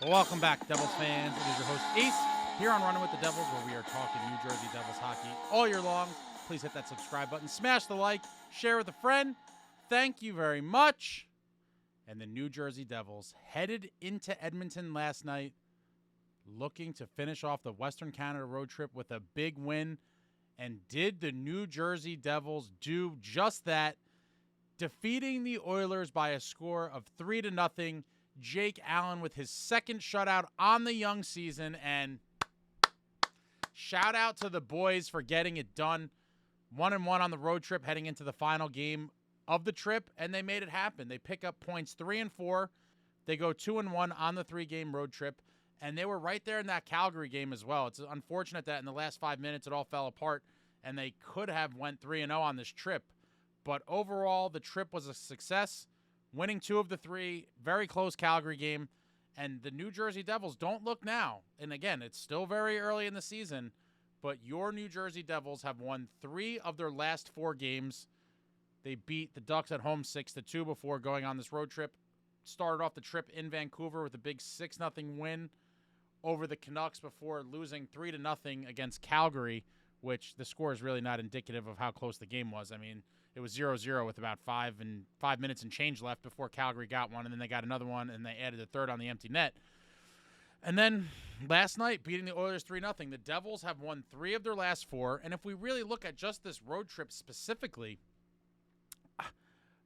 Well, welcome back, Devils fans. It is your host, Ace, here on Running with the Devils, where we are talking New Jersey Devils hockey all year long. Please hit that subscribe button, smash the like, share with a friend. Thank you very much. And the New Jersey Devils headed into Edmonton last night, looking to finish off the Western Canada road trip with a big win. And did the New Jersey Devils do just that, defeating the Oilers by a score of 3-0. Jake Allen with his second shutout on the young season, and shout out to the boys for getting it done. 1-1 on the road trip heading into the final game of the trip, and they made it happen. They pick up points 3 and 4. They go 2-1 on the 3-game road trip, and they were right there in that Calgary game as well. It's unfortunate that in the last 5 minutes it all fell apart, and they could have went 3-0 on this trip. But overall, the trip was a success. Winning 2 of the 3, very close Calgary game. And the New Jersey Devils don't look now. And again, it's still very early in the season, but your New Jersey Devils have won 3 of their last 4 games. They beat the Ducks at home 6-2 before going on this road trip. Started off the trip in Vancouver with a big 6-0 win over the Canucks before losing 3-0 against Calgary, which the score is really not indicative of how close the game was. I mean, it was 0-0 with about 5 minutes and change left before Calgary got one, and then they got another one, and they added a third on the empty net. And then last night, beating the Oilers 3-0, the Devils have won 3 of their last 4, and if we really look at just this road trip specifically,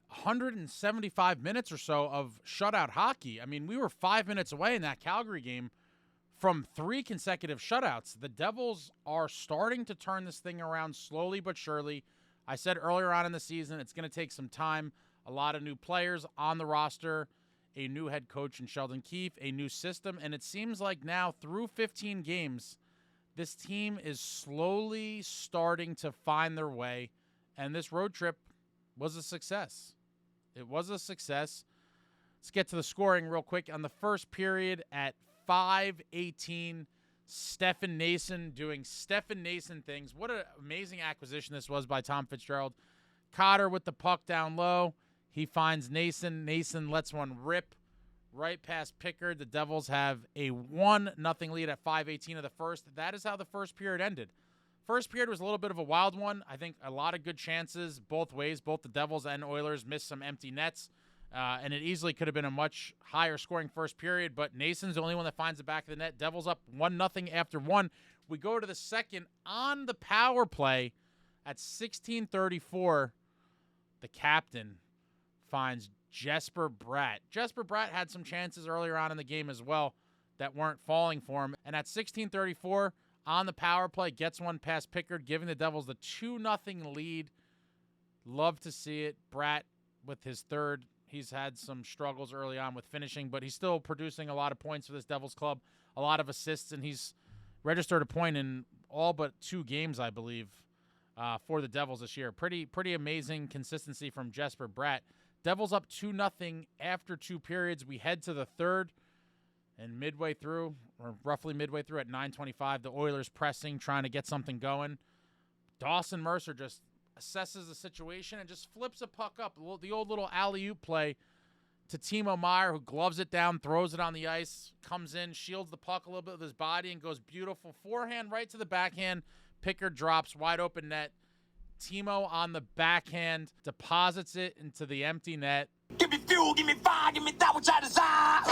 175 minutes or so of shutout hockey. I mean, we were 5 minutes away in that Calgary game from 3 consecutive shutouts. The Devils are starting to turn this thing around slowly but surely. I said earlier on in the season, it's going to take some time. A lot of new players on the roster, a new head coach in Sheldon Keefe, a new system, and it seems like now through 15 games, this team is slowly starting to find their way, and this road trip was a success. It was a success. Let's get to the scoring real quick. On the first period at 5:18, Stefan Noesen doing Stefan Noesen things. What an amazing acquisition this was by Tom Fitzgerald. Cotter with the puck down low. He finds Noesen. Noesen lets one rip right past Pickard. The Devils have a 1-0 lead at 5:18 of the first. That is how the first period ended. First period was a little bit of a wild one. I think a lot of good chances both ways. Both the Devils and Oilers missed some empty nets. And it easily could have been a much higher scoring first period, but Naeson's the only one that finds the back of the net. Devils up 1-0 after 1. We go to the second on the power play at 16:34. The captain finds Jesper Bratt. Jesper Bratt had some chances earlier on in the game as well that weren't falling for him. And at 16:34 on the power play, gets one past Pickard, giving the Devils the 2-0 lead. Love to see it. Bratt with his third. He's had some struggles early on with finishing, but he's still producing a lot of points for this Devils club, a lot of assists, and he's registered a point in all but 2 games, I believe, for the Devils this year. Pretty amazing consistency from Jesper Bratt. Devils up 2-0 after 2 periods. We head to the third, and midway through, or roughly midway through at 9:25, the Oilers pressing, trying to get something going. Dawson Mercer just assesses the situation and just flips a puck up. The old little alley-oop play to Timo Meier, who gloves it down, throws it on the ice, comes in, shields the puck a little bit with his body, and goes beautiful forehand right to the backhand. Pickard drops, wide open net. Timo on the backhand deposits it into the empty net. Give me fuel, give me fire, give me that which I desire.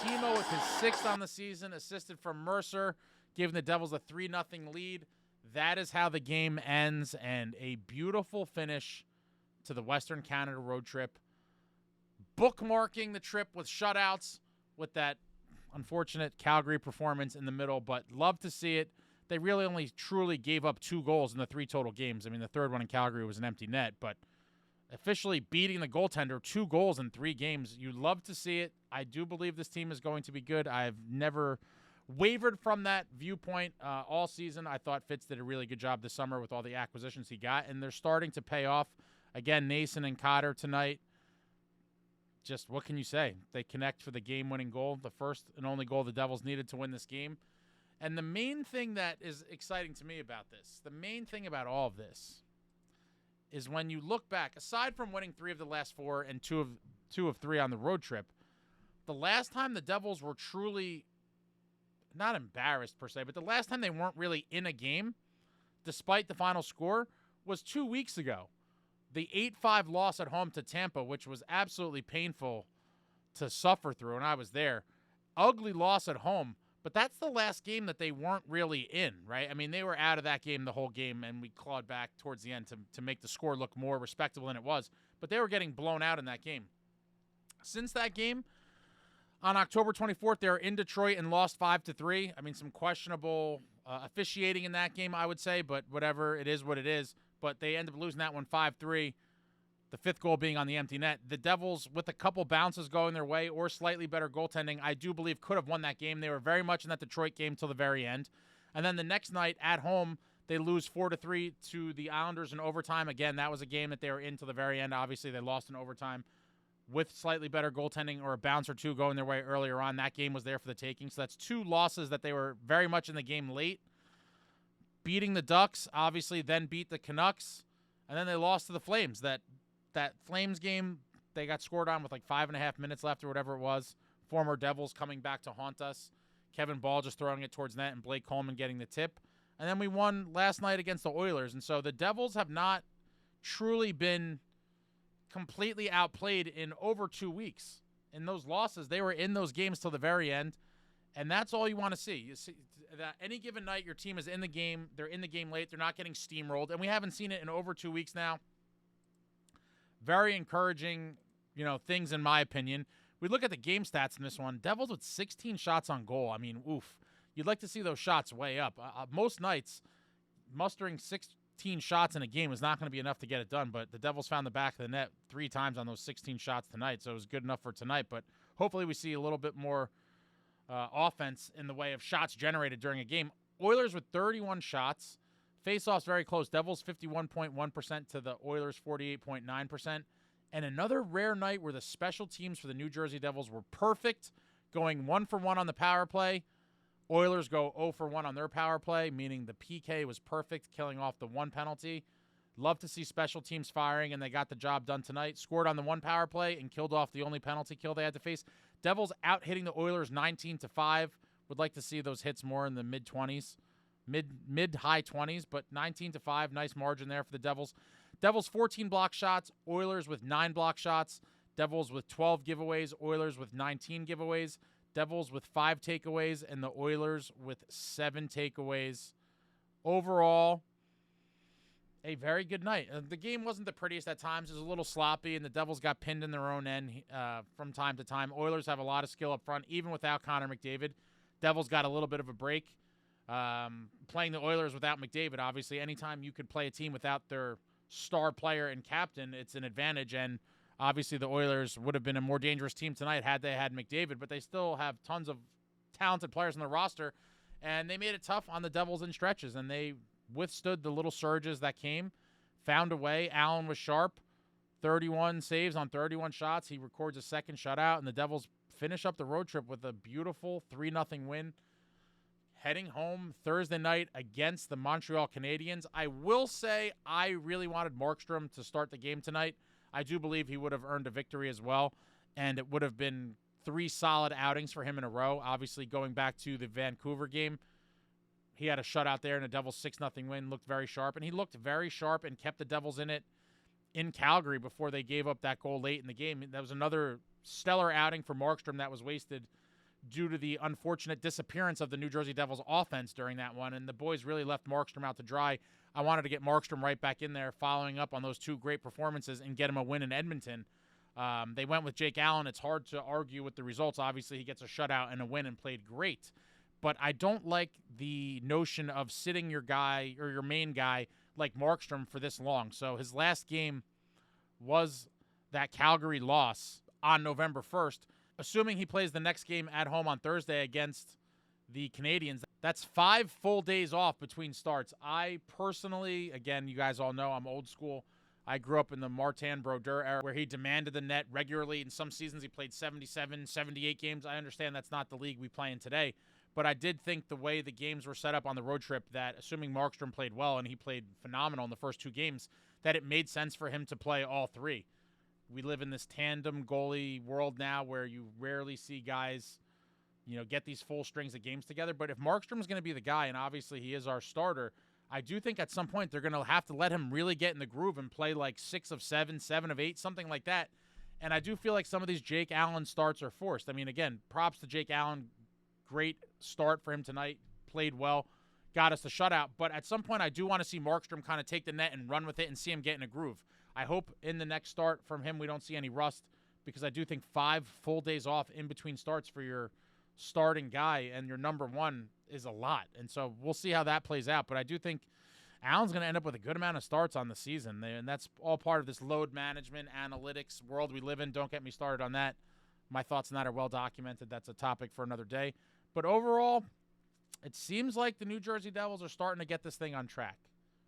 Timo with his 6th on the season, assisted from Mercer, giving the Devils a 3-0 lead. That is how the game ends, and a beautiful finish to the Western Canada road trip. Bookmarking the trip with shutouts with that unfortunate Calgary performance in the middle, but love to see it. They really only truly gave up 2 goals in the 3 total games. I mean, the third one in Calgary was an empty net, but officially beating the goaltender 2 goals in 3 games. You love to see it. I do believe this team is going to be good. I've never wavered from that viewpoint all season. I thought Fitz did a really good job this summer with all the acquisitions he got, and they're starting to pay off. Again, Noesen and Cotter tonight. Just what can you say? They connect for the game-winning goal, the first and only goal the Devils needed to win this game. And the main thing that is exciting to me about this, the main thing about all of this, is when you look back, aside from winning 3 of the last 4 and 2 of 3 on the road trip, the last time the Devils were truly not embarrassed per se, but the last time they weren't really in a game, despite the final score, was 2 weeks ago. The 8-5 loss at home to Tampa, which was absolutely painful to suffer through, and I was there. Ugly loss at home, but that's the last game that they weren't really in, right? I mean, they were out of that game the whole game, and we clawed back towards the end to make the score look more respectable than it was, but they were getting blown out in that game. Since that game, on October 24th, they were in Detroit and lost 5-3. I mean, some questionable officiating in that game, I would say, but whatever, it is what it is. But they ended up losing that one 5-3, the 5th goal being on the empty net. The Devils, with a couple bounces going their way or slightly better goaltending, I do believe could have won that game. They were very much in that Detroit game till the very end. And then the next night at home, they lose 4-3 to the Islanders in overtime. Again, that was a game that they were in till the very end. Obviously, they lost in overtime with slightly better goaltending or a bounce or 2 going their way earlier on. That game was there for the taking. So that's 2 losses that they were very much in the game late. Beating the Ducks, obviously, then beat the Canucks, and then they lost to the Flames. That Flames game, they got scored on with like 5.5 minutes left or whatever it was. Former Devils coming back to haunt us. Kevin Ball just throwing it towards net and Blake Coleman getting the tip. And then we won last night against the Oilers. And so the Devils have not truly been completely outplayed in over 2 weeks. In those losses, they were in those games till the very end. And that's all you want to see. You see that any given night your team is in the game, they're in the game late, they're not getting steamrolled, and we haven't seen it in over 2 weeks now. Very encouraging, things in my opinion. We look at the game stats in this one. Devils with 16 shots on goal. I mean, oof. You'd like to see those shots way up. Most nights, mustering 16 shots in a game is not going to be enough to get it done, but the Devils found the back of the net 3 times on those 16 shots tonight, so it was good enough for tonight, but hopefully we see a little bit more offense in the way of shots generated during a game. Oilers with 31 shots. Face-offs very close. Devils 51.1% to the Oilers 48.9%. And another rare night where the special teams for the New Jersey Devils were perfect, going 1 for 1 on the power play. Oilers go 0 for 1 on their power play, meaning the PK was perfect, killing off the 1 penalty. Love to see special teams firing, and they got the job done tonight. Scored on the 1 power play and killed off the only penalty kill they had to face. Devils out hitting the Oilers 19-5. Would like to see those hits more in the mid-20s, mid-high 20s, but 19-5, nice margin there for the Devils. Devils 14 block shots, Oilers with 9 block shots. Devils with 12 giveaways, Oilers with 19 giveaways. Devils with 5 takeaways, and the Oilers with 7 takeaways. Overall, a very good night. The game wasn't the prettiest at times. It was a little sloppy, and the Devils got pinned in their own end from time to time. Oilers have a lot of skill up front, even without Connor McDavid. Devils got a little bit of a break. Playing the Oilers without McDavid, obviously, anytime you could play a team without their star player and captain, it's an advantage, and obviously the Oilers would have been a more dangerous team tonight had they had McDavid, but they still have tons of talented players on the roster, and they made it tough on the Devils in stretches, and they withstood the little surges that came, found a way. Allen was sharp, 31 saves on 31 shots. He records a second shutout, and the Devils finish up the road trip with a beautiful 3-0 win, heading home Thursday night against the Montreal Canadiens. I will say I really wanted Markstrom to start the game tonight. I do believe he would have earned a victory as well, and it would have been 3 solid outings for him in a row. Obviously, going back to the Vancouver game, he had a shutout there and a Devils 6-0 win, looked very sharp. And he looked very sharp and kept the Devils in it in Calgary before they gave up that goal late in the game. That was another stellar outing for Markstrom that was wasted due to the unfortunate disappearance of the New Jersey Devils offense during that one. And the boys really left Markstrom out to dry. I wanted to get Markstrom right back in there, following up on those 2 great performances and get him a win in Edmonton. They went with Jake Allen. It's hard to argue with the results. Obviously, he gets a shutout and a win and played great. But I don't like the notion of sitting your guy or your main guy like Markstrom for this long. So his last game was that Calgary loss on November 1st. Assuming he plays the next game at home on Thursday against the Canadiens, that's 5 full days off between starts. I personally, again, you guys all know I'm old school. I grew up in the Martin Brodeur era where he demanded the net regularly. In some seasons, he played 77, 78 games. I understand that's not the league we play in today. But I did think the way the games were set up on the road trip that, assuming Markstrom played well, and he played phenomenal in the first 2 games, that it made sense for him to play all three. We live in this tandem goalie world now where you rarely see guys, get these full strings of games together. But if Markstrom's going to be the guy, and obviously he is our starter, I do think at some point they're going to have to let him really get in the groove and play like 6 of 7, 7 of 8, something like that. And I do feel like some of these Jake Allen starts are forced. I mean, again, props to Jake Allen. Great start for him tonight. Played well. Got us the shutout. But at some point, I do want to see Markstrom kind of take the net and run with it and see him get in a groove. I hope in the next start from him we don't see any rust, because I do think 5 full days off in between starts for your starting guy and your number one is a lot. And so we'll see how that plays out. But I do think Allen's going to end up with a good amount of starts on the season, and that's all part of this load management, analytics world we live in. Don't get me started on that. My thoughts on that are well documented. That's a topic for another day. But overall, it seems like the New Jersey Devils are starting to get this thing on track.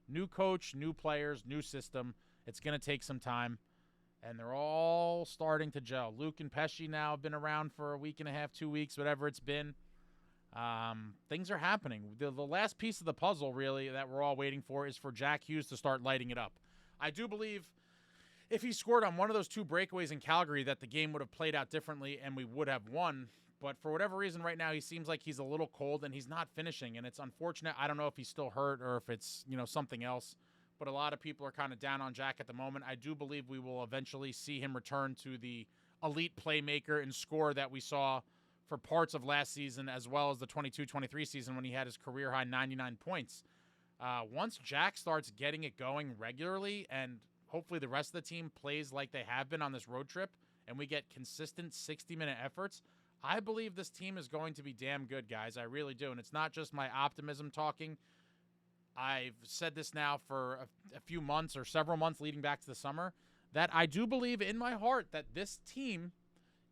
New coach, new players, new system. It's going to take some time, and they're all starting to gel. Luke and Pesci now have been around for a week and a half, 2 weeks, whatever it's been. Things are happening. The last piece of the puzzle, really, that we're all waiting for is for Jack Hughes to start lighting it up. I do believe if he scored on one of those 2 breakaways in Calgary that the game would have played out differently and we would have won. But for whatever reason right now, he seems like he's a little cold and he's not finishing, and it's unfortunate. I don't know if he's still hurt or if it's, something else. But a lot of people are kind of down on Jack at the moment. I do believe we will eventually see him return to the elite playmaker and scorer that we saw for parts of last season, as well as the 22-23 season when he had his career-high 99 points. Once Jack starts getting it going regularly, and hopefully the rest of the team plays like they have been on this road trip, and we get consistent 60-minute efforts, I believe this team is going to be damn good, guys. I really do. And it's not just my optimism talking. I've said this now for a few months or several months leading back to the summer, that I do believe in my heart that this team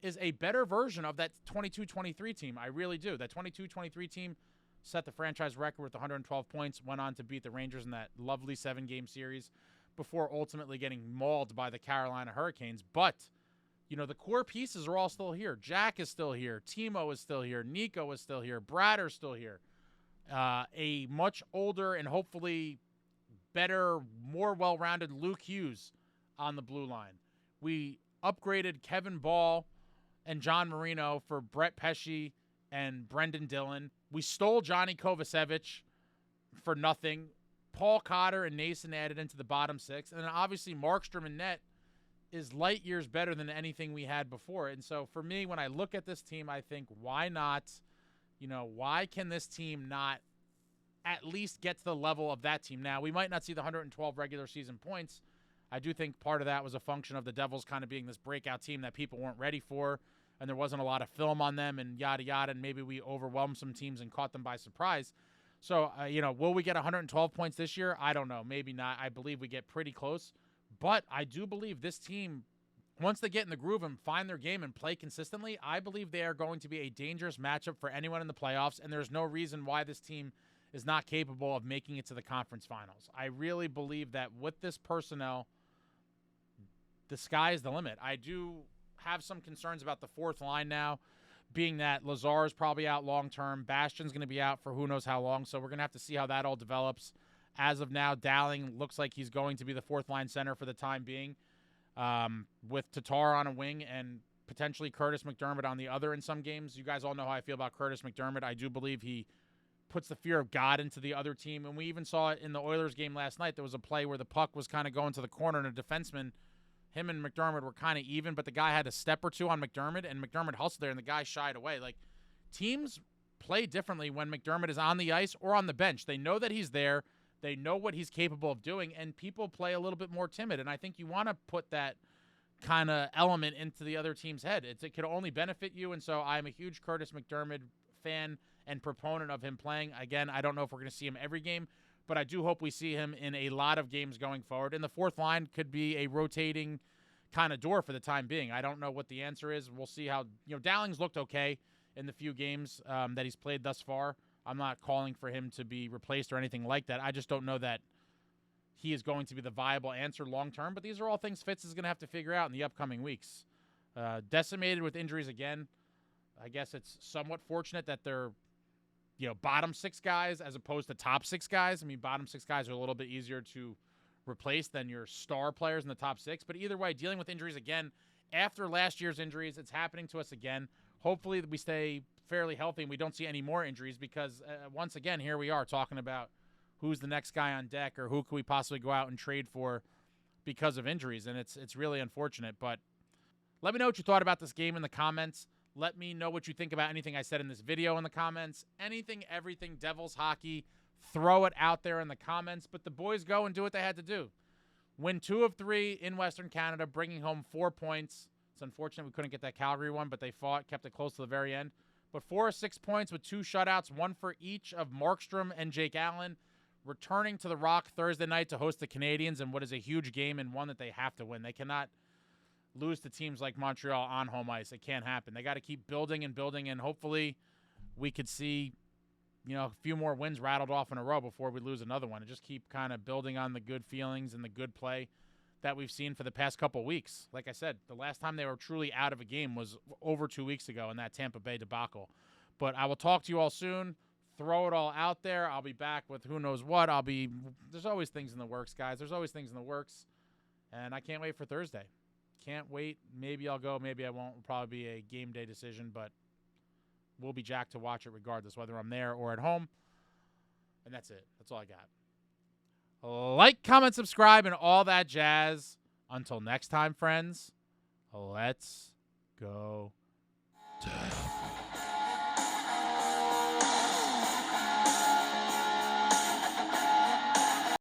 is a better version of that 22-23 team. I really do. That 22-23 team set the franchise record with 112 points, went on to beat the Rangers in that lovely 7-game series before ultimately getting mauled by the Carolina Hurricanes. But, the core pieces are all still here. Jack is still here. Timo is still here. Nico is still here. Bratt is still here. A much older and hopefully better, more well-rounded Luke Hughes on the blue line. We upgraded Kevin Ball and John Marino for Brett Pesci and Brendan Dillon. We stole Johnny Kovacevic for nothing. Paul Cotter and Noesen added into the bottom 6. And then obviously Markstrom and net is light years better than anything we had before. And so for me, when I look at this team, I think, why not, why can this team not at least get to the level of that team? Now, we might not see the 112 regular season points. I do think part of that was a function of the Devils kind of being this breakout team that people weren't ready for, and there wasn't a lot of film on them and yada, yada, and maybe we overwhelmed some teams and caught them by surprise. So, will we get 112 points this year? I don't know. Maybe not. I believe we get pretty close. But I do believe this team, once they get in the groove and find their game and play consistently, I believe they are going to be a dangerous matchup for anyone in the playoffs, and there's no reason why this team is not capable of making it to the conference finals. I really believe that with this personnel, the sky is the limit. I do have some concerns about the fourth line now, being that Lazar is probably out long-term. Bastian's going to be out for who knows how long, so we're going to have to see how that all develops. As of now, Dowling looks like he's going to be the fourth-line center for the time being, with Tatar on a wing and potentially Curtis McDermott on the other in some games. You guys all know how I feel about Curtis McDermott. I do believe he puts the fear of God into the other team, and we even saw it in the Oilers game last night. There was a play where the puck was kind of going to the corner, and a defenseman, him and McDermott were kind of even, but the guy had a step or two on McDermott, and McDermott hustled there, and the guy shied away. Like, teams play differently when McDermott is on the ice or on the bench. They know that he's there. They know what he's capable of doing, and people play a little bit more timid, and I think you want to put that kind of element into the other team's head. It could only benefit you, and so I'm a huge Curtis McDermott fan and proponent of him playing. Again, I don't know if we're going to see him every game, but I do hope we see him in a lot of games going forward. And the fourth line could be a rotating kind of door for the time being. I don't know what the answer is. We'll see how, Dowling's looked okay in the few games that he's played thus far. I'm not calling for him to be replaced or anything like that. I just don't know that he is going to be the viable answer long-term, but these are all things Fitz is going to have to figure out in the upcoming weeks. Decimated with injuries again. I guess it's somewhat fortunate that they're, bottom 6 guys as opposed to top 6 guys. I mean, bottom 6 guys are a little bit easier to replaced than your star players in the top 6. But either way, dealing with injuries again after last year's injuries, it's happening to us again. Hopefully we stay fairly healthy and we don't see any more injuries because once again, here we are talking about who's the next guy on deck or who could we possibly go out and trade for because of injuries. And it's really unfortunate. But let me know what you thought about this game in the comments. Let me know what you think about anything I said in this video in the comments. Anything, everything, Devils hockey, throw it out there in the comments. But the boys go and do what they had to do. Win 2 of 3 in Western Canada, bringing home 4 points. It's unfortunate we couldn't get that Calgary one, but they fought, kept it close to the very end. But 4 of 6 points with 2 shutouts, 1 for each of Markstrom and Jake Allen, returning to the Rock Thursday night to host the Canadiens in what is a huge game and one that they have to win. They cannot lose to teams like Montreal on home ice. It can't happen. They got to keep building and building, and hopefully we could see, a few more wins rattled off in a row before we lose another one, and just keep kind of building on the good feelings and the good play that we've seen for the past couple weeks. Like I said, the last time they were truly out of a game was over 2 weeks ago in that Tampa Bay debacle. But I will talk to you all soon. Throw it all out there. I'll be back with who knows what. There's always things in the works, guys. There's always things in the works, and I can't wait for Thursday. Can't wait. Maybe I'll go. Maybe I won't. It'll probably be a game day decision, but we'll be jacked to watch it regardless, whether I'm there or at home. And that's it. That's all I got. Like, comment, subscribe, and all that jazz. Until next time, friends, let's go. Devils.